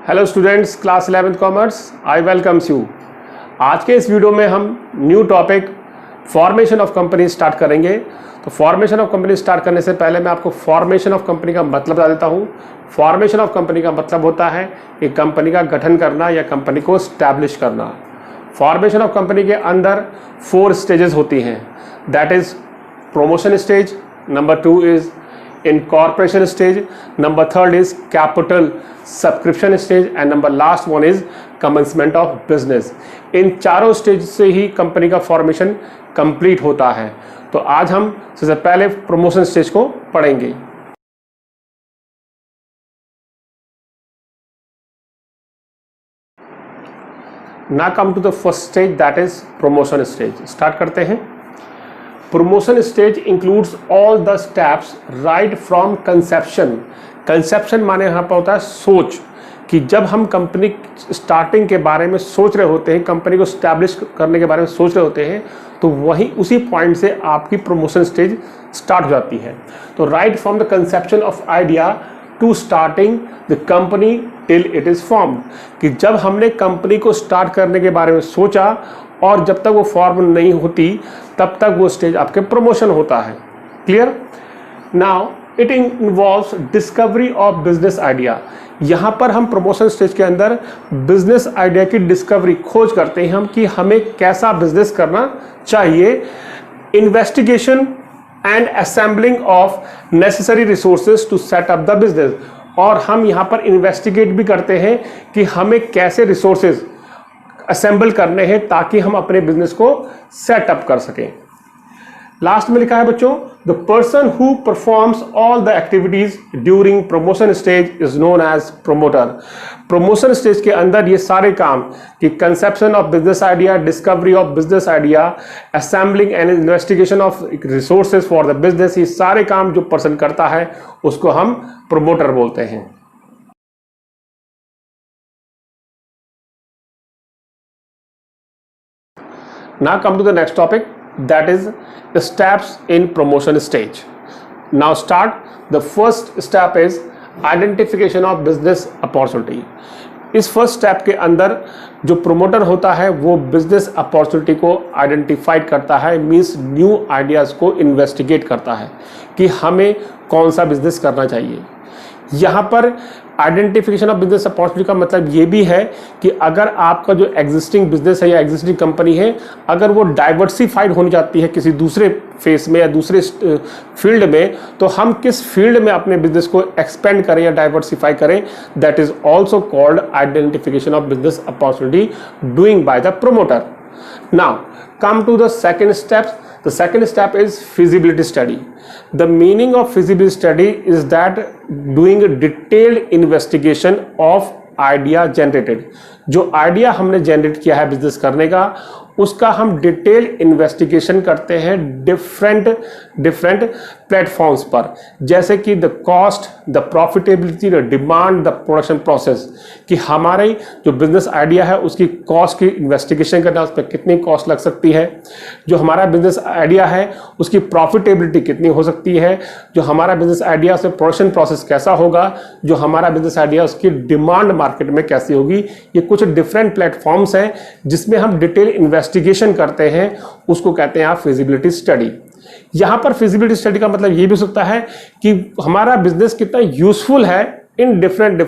Hello students, class 11th commerce, I welcomes you. आज के इस वीडियो में हम new topic formation of company start करेंगे। तो फॉर्मेशन ऑफ कंपनी स्टार्ट करने से पहले मैं आपको फॉर्मेशन ऑफ कंपनी का मतलब बता देता हूँ। फॉर्मेशन ऑफ कंपनी का मतलब होता है कि कंपनी का गठन करना या कंपनी को स्टैब्लिश करना। फॉर्मेशन ऑफ कंपनी के अंदर 4 स्टेजेस होती हैं, that is promotion stage, number 2 is incorporation stage, number 3rd is capital subscription stage and number last one is commencement of business। इन चारों स्टेज से ही कंपनी का फॉर्मेशन कंप्लीट होता है। तो आज हम सबसे पहले प्रमोशन स्टेज को पढ़ेंगे। Now come to the first stage, that is promotion stage। Start करते हैं। Promotion stage includes all the steps right from conception। Conception माने यहाँ पर होता है सोच, कि जब हम कंपनी स्टार्टिंग के बारे में सोच रहे होते हैं, कंपनी को स्टैब्लिश करने के बारे में सोच रहे होते हैं, तो वहीं उसी पॉइंट से आपकी प्रमोशन स्टेज स्टार्ट हो जाती है। तो right from the conception of idea to starting the company till it is formed, कि जब हमने कंपनी को स्टार्ट करने के बारे में सोचा और जब तक वो फॉर्म नहीं होती तब तक वो स्टेज आपके प्रमोशन होता है। Clear? Now it involves discovery of business idea. यहाँ पर हम प्रमोशन स्टेज के अंदर बिजनेस आइडिया की डिस्कवरी, खोज करते हैं हम कि हमें कैसा बिजनेस करना चाहिए। Investigation and assembling of necessary resources to set up the business. और हम यहाँ पर इन्वेस्टिगेट भी करते हैं कि हमें कैसे रिसोर्सेज असेंबल करने हैं ताकि हम अपने बिजनेस को सेटअप कर सकें। लास्ट में लिखा है बच्चों, the person who performs all the activities during promotion stage is known as promoter. Promotion stage के अंदर ये सारे काम कि conception of business idea, discovery of business idea, assembling and investigation of resources for the business, ये सारे काम जो पर्सन करता है उसको हम प्रमोटर बोलते हैं। Now come to the next topic, that is the steps in promotion stage. Now start. The first step is identification of business opportunity। इस फर्स्ट स्टेप के अंदर जो प्रोमोटर होता है वो बिजनेस अपॉर्चुनिटी को आइडेंटिफाइड करता है, मींस न्यू आइडियाज़ को इन्वेस्टिगेट करता है कि हमें कौन सा बिजनेस करना चाहिए। यहाँ पर आइडेंटिफिकेशन ऑफ बिजनेस अपॉर्चुनिटी का मतलब ये भी है कि अगर आपका जो एग्जिस्टिंग बिजनेस है या एग्जिस्टिंग कंपनी है, अगर वो डाइवर्सिफाइड होनी जाती है किसी दूसरे फेस में या दूसरे फील्ड में, तो हम किस फील्ड में अपने बिजनेस को एक्सपेंड करें या डाइवर्सिफाई करें, that is also called identification of business opportunity doing by the promoter. Now come to the second step. The second step is feasibility study। The meaning of feasibility study is that doing a detailed investigation of idea generated। जो idea हमने generate किया है business करने का, उसका हम detail investigation करते हैं डिफरेंट प्लेटफॉर्म्स पर, जैसे कि the cost, the profitability, the demand, the production process, कि हमारे जो बिजनेस आइडिया है उसकी कॉस्ट की इन्वेस्टिगेशन करना, उस पर कितनी कॉस्ट लग सकती है, जो हमारा बिजनेस आइडिया है उसकी प्रॉफिटेबिलिटी कितनी हो सकती है, जो हमारा बिजनेस आइडिया से प्रोडक्शन प्रोसेस कैसा होगा, जो हमारा बिजनेस आइडिया उसकी डिमांड मार्केट में कैसी होगी। ये कुछ डिफरेंट प्लेटफॉर्म्स हैं जिसमें हम डिटेल इन्वेस्टिगेशन करते हैं, उसको कहते हैं आप फिजिबिलिटी स्टडी। यहां पर फिजिबिलिटी स्टडी का मतलब ये भी हो सकता है कि हमारा बिजनेस कितना यूजफुल है इन डिफरेंट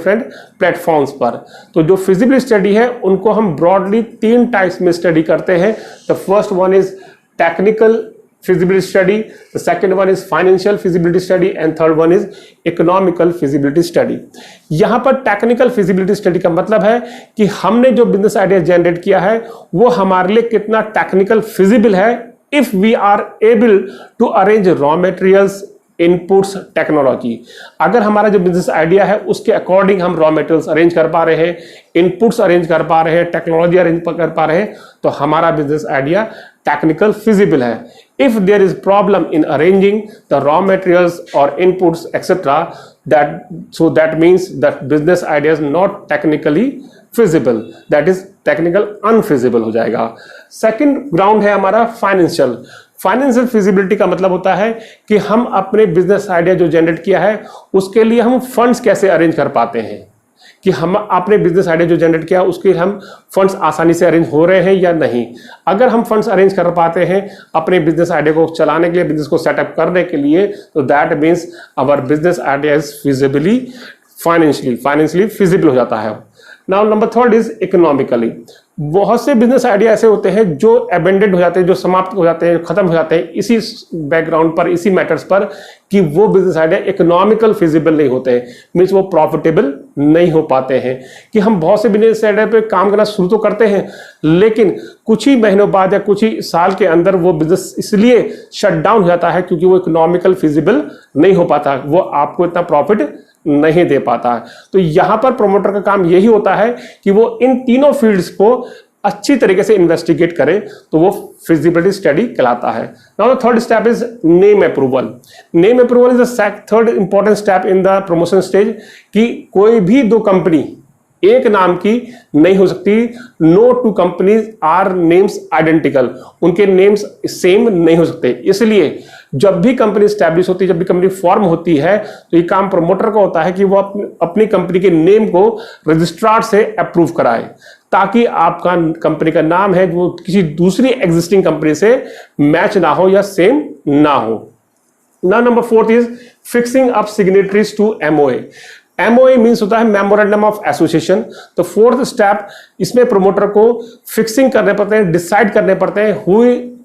प्लेटफॉर्म्स पर। तो जो फिजिबिलिटी स्टडी है उनको हम ब्रॉडली 3 टाइप्स में स्टडी करते हैं। The first one is technical feasibility study, the second one is financial feasibility study and third one is economical feasibility study। यहाँ पर टेक्निकल feasibility study का मतलब है कि हमने जो बिजनेस आइडिया जनरेट किया है वो हमारे लिए कितना टेक्निकल फिजिबल है, if we are able to arrange raw materials, inputs, technology. अगर हमारा जो बिजनेस आइडिया है उसके अकॉर्डिंग हम रॉ मटेरियल्स अरेंज कर पा रहे हैं, इनपुट्स अरेंज कर पा रहे हैं, टेक्नोलॉजी अरेंज कर पा रहे हैं, तो हमारा बिजनेस आइडिया टेक्निकल फिजिबल है। If there is problem in arranging the raw materials और inputs etcetera, that means that business idea is not technically feasible, that is technical unfeasible हो जाएगा। सेकंड ग्राउंड है हमारा फाइनेंशियल फिजिबिलिटी का मतलब होता है कि हम अपने बिजनेस आइडिया जो जनरेट किया है उसके लिए हम फंड्स कैसे अरेंज कर पाते हैं। कि हम अपने बिजनेस आइडिया जो जनरेट किया उसके हम फंड्स आसानी से अरेंज हो रहे हैं या नहीं। अगर हम फंड्स अरेंज कर पाते हैं अपने बिजनेस आइडिया को चलाने के लिए, बिजनेस को सेटअप करने के लिए, तो that means our business idea is feasibly financially feasible हो जाता है। Now number third is economically. बहुत से बिजनेस आइडिया ऐसे होते हैं जो अबेंडेंट हो जाते हैं, जो समाप्त हो जाते हैं, खत्म हो जाते हैं इसी बैकग्राउंड पर, इसी मैटर्स पर कि वो बिजनेस आइडिया इकोनॉमिकल फिजिबल नहीं होते हैं, मीन्स वो प्रॉफिटेबल नहीं हो पाते हैं। कि हम बहुत से बिजनेस आइडिया पे काम करना शुरू तो करते हैं, लेकिन कुछ ही महीनों बाद या कुछ ही साल के अंदर वो बिजनेस इसलिए शट डाउन हो जाता है क्योंकि वो इकोनॉमिकल फिजिबल नहीं हो पाता, वो आपको इतना प्रॉफिट नहीं दे पाता है। तो यहां पर प्रोमोटर का काम यही होता है कि वो इन तीनों फील्ड्स को अच्छी तरीके से इन्वेस्टिगेट करे, तो वो फिजिबिलिटी स्टडी कहलाता है। Now the third step is name approval. Name approval is the third important step in the promotion stage. कि कोई भी दो कंपनी एक नाम की नहीं हो सकती। No two companies are names identical, उनके नेम्स सेम नहीं हो सकते। इसलिए जब भी कंपनी स्टैब्लिश होती है, जब भी कंपनी फॉर्म होती है, तो ये काम प्रमोटर का होता है कि वो अपनी कंपनी के नेम को रजिस्ट्रार से अप्रूव कराए, ताकि आपका कंपनी का नाम है वो किसी दूसरी एग्जिस्टिंग कंपनी से मैच ना हो या सेम ना हो। Now number fourth is fixing up signatories to MOA. MOA means होता है मेमोरेंडम ऑफ एसोसिएशन। तो फोर्थ स्टेप, इसमें प्रोमोटर को फिक्सिंग करने पड़ते हैं, डिसाइड करने पड़ते हैं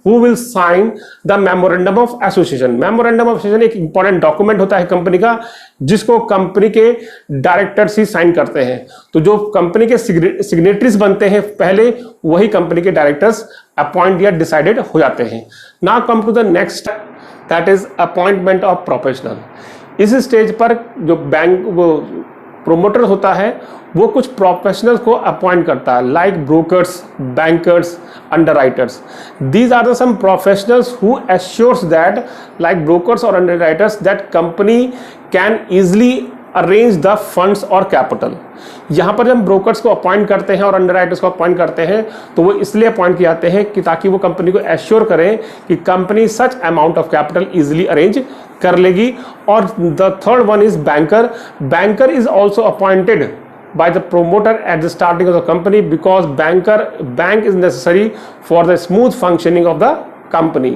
who will sign the memorandum of association. Memorandum of association एक इंपॉर्टेंट डॉक्यूमेंट होता है कंपनी का, जिसको कंपनी के डायरेक्टर्स ही साइन करते हैं। तो जो कंपनी के सिग्नेटरीज बनते हैं पहले, वही कंपनी के डायरेक्टर्स अपॉइंट या डिसाइडेड हो जाते हैं। Now come to the next, that is appointment of professional. इस स्टेज पर जो वो प्रोमोटर होता है वो कुछ प्रोफेशनल्स को अपॉइंट करता है, like brokers, bankers, underwriters. These are the some professionals who assures that, like brokers और underwriters, that company can easily arrange the funds और कैपिटल। यहां पर जब ब्रोकर्स को अपॉइंट करते हैं और अंडरराइटर्स को अपॉइंट करते हैं, तो वो इसलिए अपॉइंट किए जाते हैं कि ताकि वो कंपनी को एश्योर करें कि company such amount of capital easily arrange कर लेगी। और the third one is banker. Banker is also appointed by the promoter at the starting of the company, because bank is necessary for the smooth functioning of the company.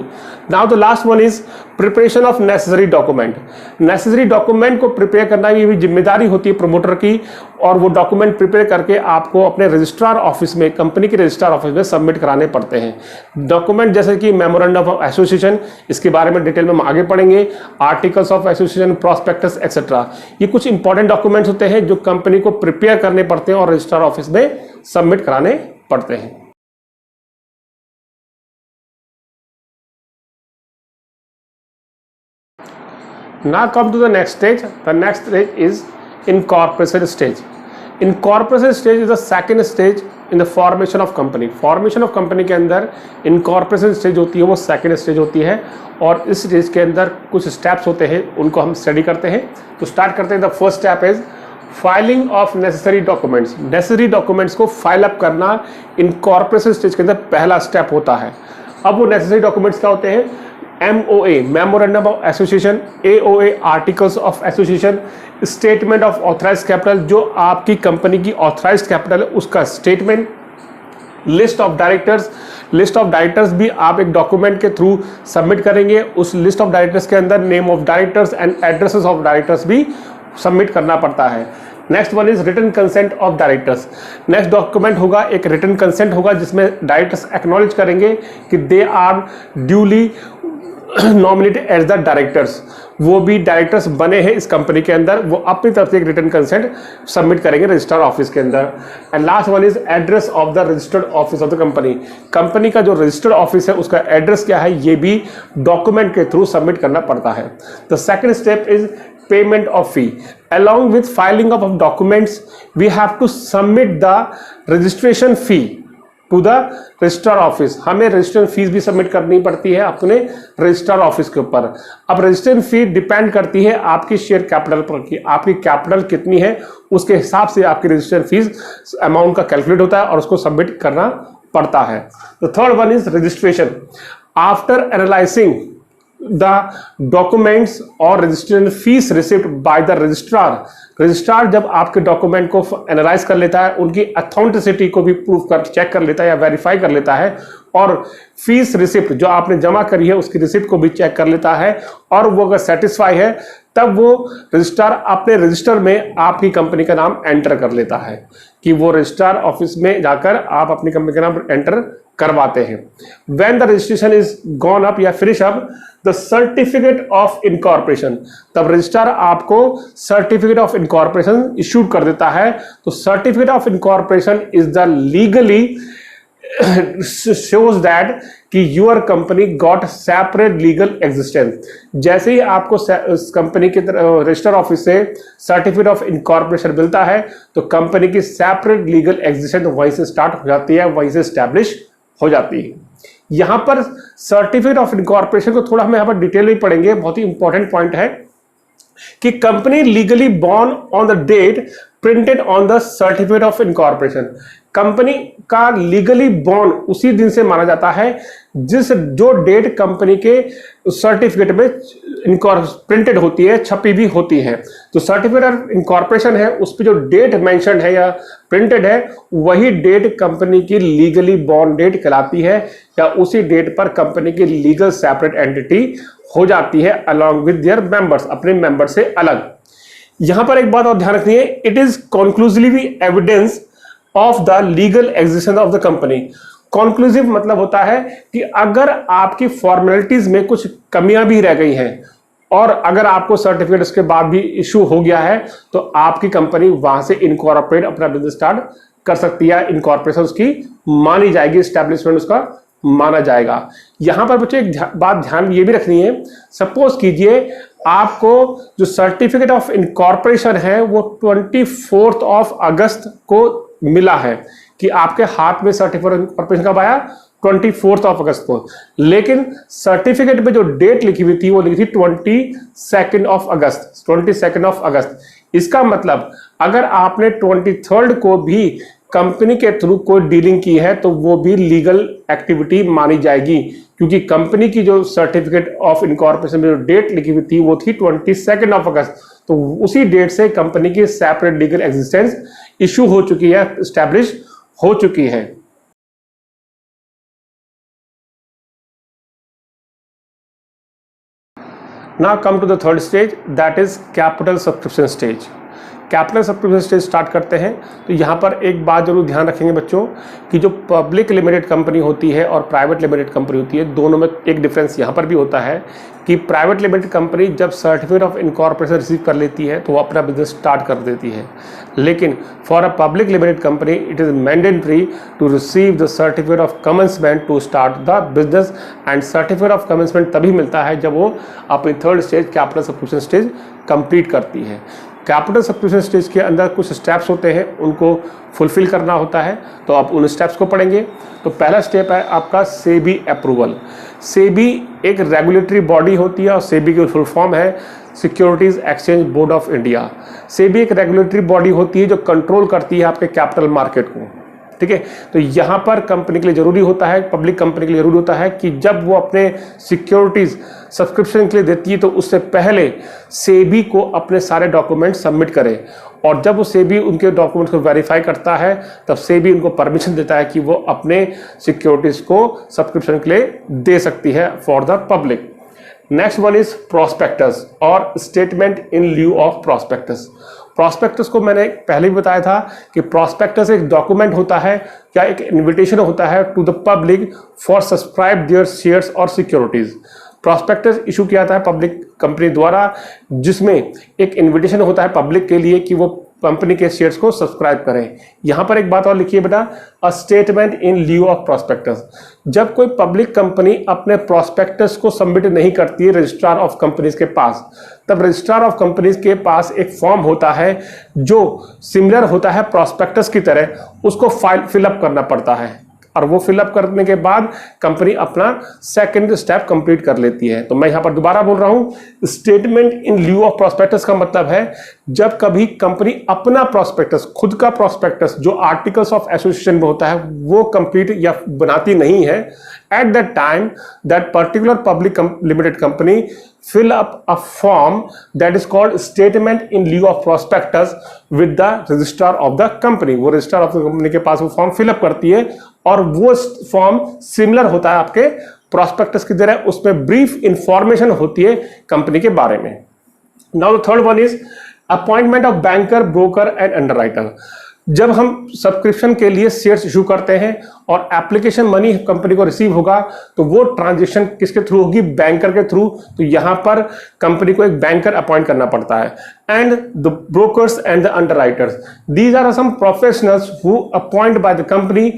Now the last one is preparation of necessary document. Necessary document को prepare करना ये भी जिम्मेदारी होती है promoter की, और वो डॉक्यूमेंट प्रिपेयर करके आपको अपने रजिस्ट्रार ऑफिस में, कंपनी के रजिस्ट्रार ऑफिस में सबमिट कराने पड़ते हैं। डॉक्यूमेंट जैसे कि मेमोरेंडम ऑफ एसोसिएशन, इसके बारे में डिटेल में हम आगे पढ़ेंगे, articles of association, prospectus etcetera. ये कुछ इंपॉर्टेंट डॉक्यूमेंट्स होते हैं जो कंपनी को प्रिपेयर करने पड़ते हैं और रजिस्ट्रार ऑफिस में सबमिट कराने पड़ते हैं। Now come to the next stage. The next stage is incorporation stage. Incorporation stage is the second stage in the formation of company. Formation of company के अंदर incorporation stage होती है, वो second stage होती है, और इस stage के अंदर कुछ steps होते हैं, उनको हम study करते हैं। तो start करते हैं। The first step is filing of necessary documents. Necessary documents को file up करना incorporation stage के अंदर पहला step होता है। अब वो necessary documents क्या होते हैं? MOA, memorandum of association, AOA, articles of association, statement of authorised capital, जो आपकी कंपनी की ऑथराइज्ड कैपिटल है उसका statement, list of directors. List of directors भी आप एक डॉक्यूमेंट के थ्रू सबमिट करेंगे। उस लिस्ट ऑफ डायरेक्टर्स के अंदर name of directors and addresses of directors भी सबमिट करना पड़ता है। Next one is written consent of directors. Next document होगा एक रिटन कंसेंट होगा, जिसमें डायरेक्टर्स एक्नॉलेज करेंगे कि they are duly nominated as the directors, वो भी डायरेक्टर्स बने हैं इस कंपनी के अंदर, वो अपनी तरफ से एक रिटन कंसेंट सबमिट करेंगे रजिस्टर्ड ऑफिस के अंदर। And last one is address of the registered office of the company. Company का जो रजिस्टर्ड ऑफिस है उसका एड्रेस क्या है, ये भी डॉक्यूमेंट के थ्रू सबमिट करना पड़ता है। The second step is payment of fee. Along with filing of documents, we have to submit the registration fee to the registrar office. हमें रजिस्ट्रेशन फीस भी सबमिट करनी पड़ती है अपने रजिस्ट्रार ऑफिस के ऊपर। अब रजिस्ट्रेशन फी डिपेंड करती है आपकी शेयर कैपिटल पर की, आपकी कैपिटल कितनी है उसके हिसाब से आपकी रजिस्ट्रेशन फीस अमाउंट का कैलकुलेट होता है और उसको सबमिट करना पड़ता है। The third one is registration. After analysing the documents और registration fees receipt by the registrar. Registrar जब आपके डॉक्यूमेंट को एनालाइज कर लेता है, उनकी अथेंटिसिटी को भी प्रूव कर चेक कर लेता है या वेरीफाई कर लेता है, और फीस रिसिप्ट जो आपने जमा करी है उसकी रिसिप्ट को भी चेक कर लेता है, और वो अगर सेटिस्फाई है तब वो रजिस्ट्रार अपने रजिस्टर में आपकी कंपनी का नाम एंटर कर लेता है, कि वो रजिस्ट्रार ऑफिस में जाकर आप अपनी कंपनी का नाम एंटर करवाते हैं। When the registration is gone up या finish up, the certificate of incorporation, तब रजिस्ट्रार आपको सर्टिफिकेट ऑफ इनकॉर्पोरेशन इशू कर देता है। तो certificate of incorporation is the legally shows that कि your company got separate legal existence. जैसे ही आपको कंपनी के रजिस्टर ऑफिस से सर्टिफिकेट ऑफ इनकॉर्पोरेशन मिलता है तो कंपनी की सेपरेट लीगल एग्जिस्टेंस वहीं से स्टार्ट हो जाती है, वहीं से स्टैब्लिश हो जाती है। यहां पर सर्टिफिकेट ऑफ इनकॉर्पोरेशन को थोड़ा हम यहां पर डिटेल में पढ़ेंगे, बहुत ही इंपॉर्टेंट पॉइंट है कि company legally born on the date printed on the certificate of incorporation. Company का लीगली बॉर्न उसी दिन से माना जाता है जो डेट कंपनी के सर्टिफिकेट में प्रिंटेड होती है, छपी भी होती है। तो सर्टिफिकेट ऑफ इनकॉर्पोरेशन है, उस पर जो डेट मेंशन है या प्रिंटेड है वही डेट कंपनी की लीगली बॉर्न डेट कहलाती है, या उसी डेट पर कंपनी की लीगल सेपरेट एंटिटी हो जाती है अलॉन्ग विद देयर मेंबर्स, अपने मेंबर से अलग। यहां पर एक बात और ध्यान रखनी है, it is conclusively evidence of the legal existence of the company. Conclusive मतलब होता है कि अगर आपकी फॉर्मेलिटीज में कुछ कमियां भी रह गई हैं और अगर आपको सर्टिफिकेट उसके बाद भी इशू हो गया है तो आपकी कंपनी वहां से इनकॉर्पोरेट अपना बिजनेस स्टार्ट कर सकती है, इनकॉर्पोरेशन उसकी मानी जाएगी, एस्टैब्लिशमेंट उसका माना जाएगा। यहां पर बच्चों एक बात ध्यान ये भी रखनी है, सपोज कीजिए आपको जो सर्टिफिकेट ऑफ इनकॉर्पोरेशन है वो 24 ऑफ अगस्त को मिला है, कि आपके हाथ में सर्टिफिकेट ऑफ इनकॉर्पोरेशन कब आया, 24 ऑफ अगस्त को, लेकिन सर्टिफिकेट पे जो डेट लिखी हुई थी वो लिखी थी 22 ऑफ अगस्त, 22 ऑफ अगस्त। इसका मतलब अगर आपने 23 को भी कंपनी के थ्रू कोई डीलिंग की है तो वो भी लीगल एक्टिविटी मानी जाएगी, क्योंकि कंपनी की जो सर्टिफिकेट ऑफ इनकॉर्पोरेशन में जो डेट लिखी हुई थी वो थी 22 ऑफ अगस्त। तो उसी डेट से कंपनी की सेपरेट लीगल एग्जिस्टेंस इशू हो चुकी है, एस्टैब्लिश हो चुकी है। Now come to the third stage, that is capital subscription stage। Capital subscription stage start करते हैं तो यहाँ पर एक बात जरूर ध्यान रखेंगे बच्चों कि जो पब्लिक लिमिटेड कंपनी होती है और प्राइवेट लिमिटेड कंपनी होती है, दोनों में एक डिफरेंस यहाँ पर भी होता है कि प्राइवेट लिमिटेड कंपनी जब सर्टिफिकेट ऑफ इनकॉर्पोरेशन रिसीव कर लेती है तो वो अपना बिजनेस स्टार्ट कर देती है, लेकिन for a public limited company it is mandatory to receive the certificate of commencement to start the business, and certificate of commencement तभी मिलता है जब वो अपनी third stage capital subscription stage complete करती है। कैपिटल सब्सक्रिप्शन स्टेज के अंदर कुछ स्टेप्स होते हैं, उनको फुलफिल करना होता है, तो आप उन स्टेप्स को पढ़ेंगे। तो पहला स्टेप है आपका सेबी अप्रूवल। सेबी एक रेगुलेटरी बॉडी होती है और सेबी की फुल फॉर्म है securities exchange board of India. SEBI एक रेगुलेटरी बॉडी होती है जो कंट्रोल करती है आपके कैपिटल मार्केट को, ठीक है। तो यहाँ पर कंपनी के लिए जरूरी होता है, पब्लिक कंपनी के लिए जरूरी होता है कि जब वो अपने सिक्योरिटीज सब्सक्रिप्शन के लिए देती है तो उससे पहले सेबी को अपने सारे डॉक्यूमेंट सबमिट करे, और जब वो सेबी उनके डॉक्यूमेंट्स को वेरीफाई करता है तब सेबी उनको परमिशन देता है कि वो अपने सिक्योरिटीज को सब्सक्रिप्शन के लिए दे सकती है for the public. Next one is prospectus और statement in lieu of prospectus. Prospectus को मैंने पहले भी बताया था कि प्रोस्पेक्टस एक डॉक्यूमेंट होता है या एक इन्विटेशन होता है to the public for subscribe their shares और सिक्योरिटीज। प्रोस्पेक्टस इशू किया जाता है पब्लिक कंपनी द्वारा, जिसमें एक इन्विटेशन होता है पब्लिक के लिए कि वो कंपनी के शेयर्स को सब्सक्राइब करें। यहां पर एक बात और लिखिए बेटा, a statement in lieu of prospectus. जब कोई पब्लिक कंपनी अपने प्रोस्पेक्टस को सबमिट नहीं करती है रजिस्ट्रार ऑफ कंपनीज के पास, तब रजिस्ट्रार ऑफ कंपनीज के पास एक फॉर्म होता है जो सिमिलर होता है प्रोस्पेक्टस की तरह, उसको फिलअप करना पड़ता है, और वो फिलअप करने के बाद कंपनी अपना सेकंड स्टेप कंप्लीट कर लेती है। तो मैं यहां पर दोबारा बोल रहा हूं, statement in lieu of prospectus का मतलब है जब कभी कंपनी अपना प्रोस्पेक्टस, खुद का प्रोस्पेक्टस जो आर्टिकल्स ऑफ एसोसिएशन में होता है वो कंप्लीट या बनाती नहीं है, at that time that particular public limited company fill up a form that is called statement in lieu of prospectus with the registrar of the company। वो registrar of the company के पास वो form fill up करती है और वो form similar होता है आपके प्रोस्पेक्टस की तरह, उसमें ब्रीफ इंफॉर्मेशन होती है कंपनी के बारे में। Now the third one is appointment of banker, broker and underwriter. जब हम सब्सक्रिप्शन के लिए शेयर्स इशू करते हैं और एप्लीकेशन मनी कंपनी को रिसीव होगा तो वो ट्रांजेक्शन किसके थ्रू होगी? बैंकर के थ्रू। तो यहां पर कंपनी को एक बैंकर अपॉइंट करना पड़ता है। And the brokers and the underwriters, these are some professionals who appoint by the company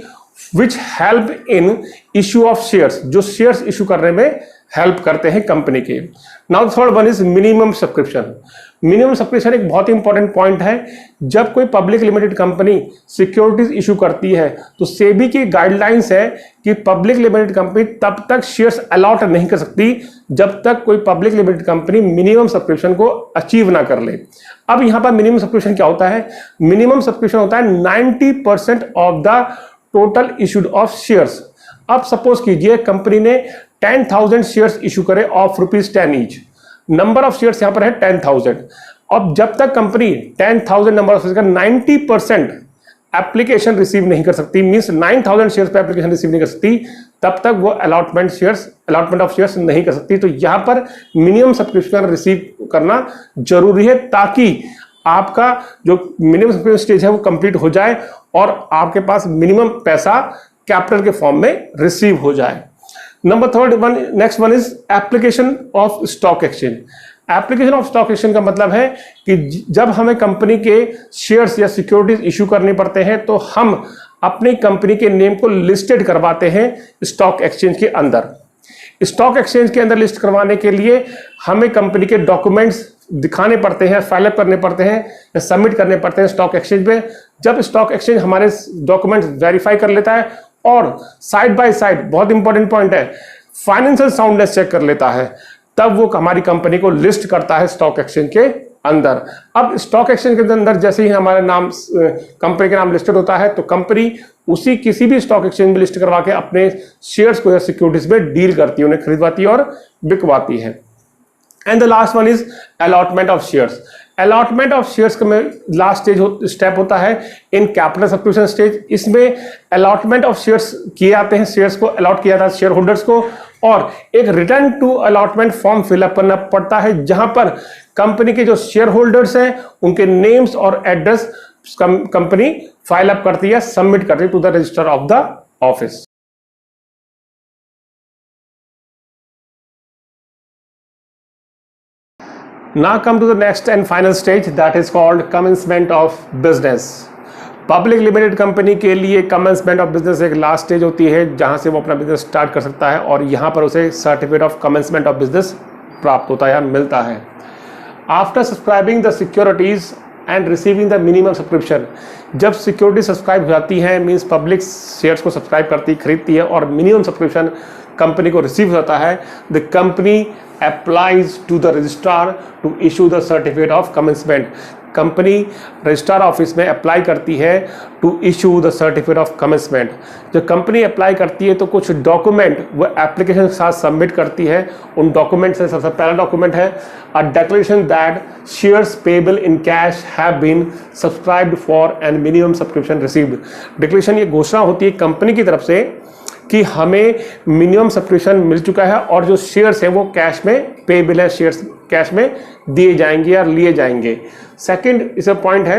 which help in issue of shares, जो शेयर्स इशू करने में हेल्प करते हैं कंपनी के। Now third one is minimum subscription. Minimum subscription एक बहुत ही important point है। जब कोई public limited company securities issue करती है तो सेबी की गाइडलाइंस है कि पब्लिक लिमिटेड कंपनी तब तक शेयर्स अलॉट नहीं कर सकती जब तक कोई public limited company minimum subscription को अचीव ना कर ले। अब यहां पर मिनिमम सब्सक्रिप्शन क्या होता है? मिनिमम सब्सक्रिप्शन होता है 90% of the total issued of shares. अब सपोज कीजिए कंपनी ने 10,000 शेयर्स इशू करे of ₹10 each. Number of shares यहां पर है 10,000। अब जब तक कंपनी 10,000 नंबर ऑफ शेयर्स का 90% एप्लीकेशन रिसीव नहीं कर सकती, मींस 9,000 शेयर्स पे एप्लीकेशन रिसीव नहीं कर सकती, तब तक वो अलॉटमेंट ऑफ शेयर्स नहीं कर सकती। तो यहां पर मिनिमम सब्सक्रिप्शन रिसीव करना जरूरी है ताकि आपका जो मिनिमम सब्सक्रिप्शन स्टेज है वो कंप्लीट हो जाए और आपके पास मिनिमम पैसा कैपिटल के फॉर्म में रिसीव हो जाए। Number third one, next one is application of stock exchange. Application of stock exchange का मतलब है कि जब हमें कंपनी के शेयर्स या सिक्योरिटीज इशू करने पड़ते हैं तो हम अपनी कंपनी के नेम को लिस्टेड करवाते हैं स्टॉक एक्सचेंज के अंदर। स्टॉक एक्सचेंज के अंदर लिस्ट करवाने के लिए हमें कंपनी के डॉक्यूमेंट्स दिखाने पड़ते हैं, फाइल अप करने पड़ते हैं या सबमिट करने पड़ते हैं स्टॉक एक्सचेंज पे। जब स्टॉक एक्सचेंज हमारे डॉक्यूमेंट्स वेरीफाई कर लेता है और साइड बाय साइड, बहुत इंपॉर्टेंट पॉइंट है, फाइनेंशियल साउंडनेस चेक कर लेता है, तब वो हमारी कंपनी को लिस्ट करता है स्टॉक एक्सचेंज के अंदर। अब स्टॉक एक्सचेंज के अंदर जैसे ही हमारा नाम, कंपनी का नाम लिस्टेड होता है तो कंपनी उसी किसी भी स्टॉक एक्सचेंज में लिस्ट करवा के अपने शेयर्स को या सिक्योरिटीज में डील करती है, उन्हें खरीदवाती है और बिकवाती है। And the last one is allotment of shares. Allotment of shares का लास्ट स्टेप होता है इन कैपिटल सब्सक्रिप्शन स्टेज। इसमें अलॉटमेंट ऑफ शेयर्स किए जाते हैं, शेयर्स को अलॉट किया जाता है शेयर होल्डर्स को, और एक return to allotment form fill up करना पड़ता है जहां पर कंपनी के जो शेयर होल्डर्स हैं उनके नेम्स और एड्रेस कंपनी फाइल अप करती है, सबमिट करती है to the register of the office. Now come to the next and final stage, that is called commencement of business। Public limited company के लिए commencement of business एक last stage होती है जहां से वो अपना बिजनेस स्टार्ट कर सकता है और यहां पर उसे certificate of commencement of business प्राप्त होता है या मिलता है। After subscribing the securities and receiving the minimum subscription, जब सिक्योरिटी सब्सक्राइब हो जाती है, मीन्स पब्लिक शेयर्स को सब्सक्राइब करती, खरीदती है और मिनिमम सब्सक्रिप्शन कंपनी को रिसीव होता है, the company applies to the registrar to issue the certificate of commencement। कंपनी रजिस्ट्रार ऑफिस में अप्लाई करती है to issue the certificate of commencement. जब कंपनी अप्लाई करती है तो कुछ डॉक्यूमेंट वो एप्लीकेशन के साथ सबमिट करती है। उन डॉक्यूमेंट से सबसे पहला डॉक्यूमेंट है a declaration that shares payable in cash have been subscribed for and minimum subscription received. Declaration ये घोषणा होती है कंपनी की तरफ से कि हमें मिनिमम सब्सक्रिप्शन मिल चुका है और जो शेयर्स है वो कैश में पेबल है, शेयर्स कैश में दिए जाएंगे या लिए जाएंगे। सेकंड इस पॉइंट है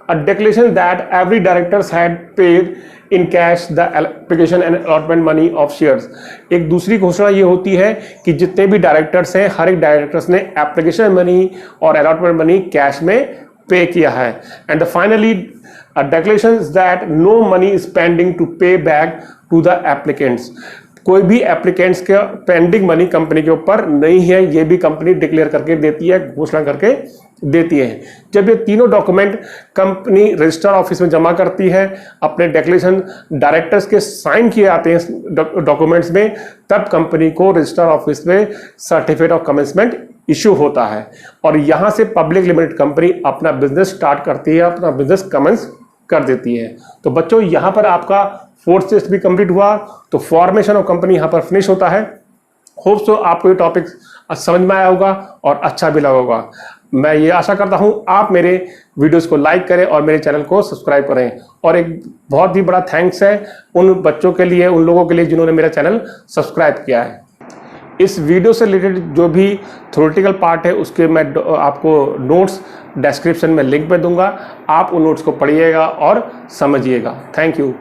a declaration that every directors had paid in cash the application and allotment money of shares. एक दूसरी घोषणा ये होती है कि जितने भी डायरेक्टर्स हैं, हर एक डायरेक्टर्स ने एप्लीकेशन मनी और अलॉटमेंट मनी कैश में पे किया है। And finally a declaration that no money is pending to pay back to the applicants। कोई भी एप्लीकेंट्स के पेंडिंग मनी कंपनी के ऊपर नहीं है, ये भी कंपनी डिक्लेयर करके देती है, घोषणा करके देती है। जब ये तीनों डॉक्यूमेंट कंपनी रजिस्टर ऑफिस में जमा करती है, अपने डिक्लेरेशन डायरेक्टर्स के साइन किए आते हैं डॉक्यूमेंट्स में, तब कंपनी को रजिस्टर ऑफिस में सर्टिफिकेट ऑफ कमेंसमेंट इशू होता है और यहाँ से पब्लिक लिमिटेड कंपनी अपना बिजनेस स्टार्ट करती है, अपना बिजनेस कमेंस कर देती है। तो बच्चों यहाँ पर आपका फोर्थ स्टेज भी कंप्लीट हुआ, तो फॉर्मेशन ऑफ कंपनी यहाँ पर फिनिश होता है। होप सो आपको ये टॉपिक समझ में आया होगा और अच्छा भी लगा होगा। मैं ये आशा करता हूँ आप मेरे वीडियोस को लाइक करें और मेरे चैनल को सब्सक्राइब करें। और एक बहुत ही बड़ा थैंक्स है उन बच्चों के लिए, उन लोगों के लिए जिन्होंने मेरा चैनल सब्सक्राइब किया है। इस वीडियो से रिलेटेड जो भी थ्योरेटिकल पार्ट है उसके मैं आपको नोट्स डिस्क्रिप्शन में लिंक में दूंगा, आप उन नोट्स को पढ़िएगा और समझिएगा। Thank you.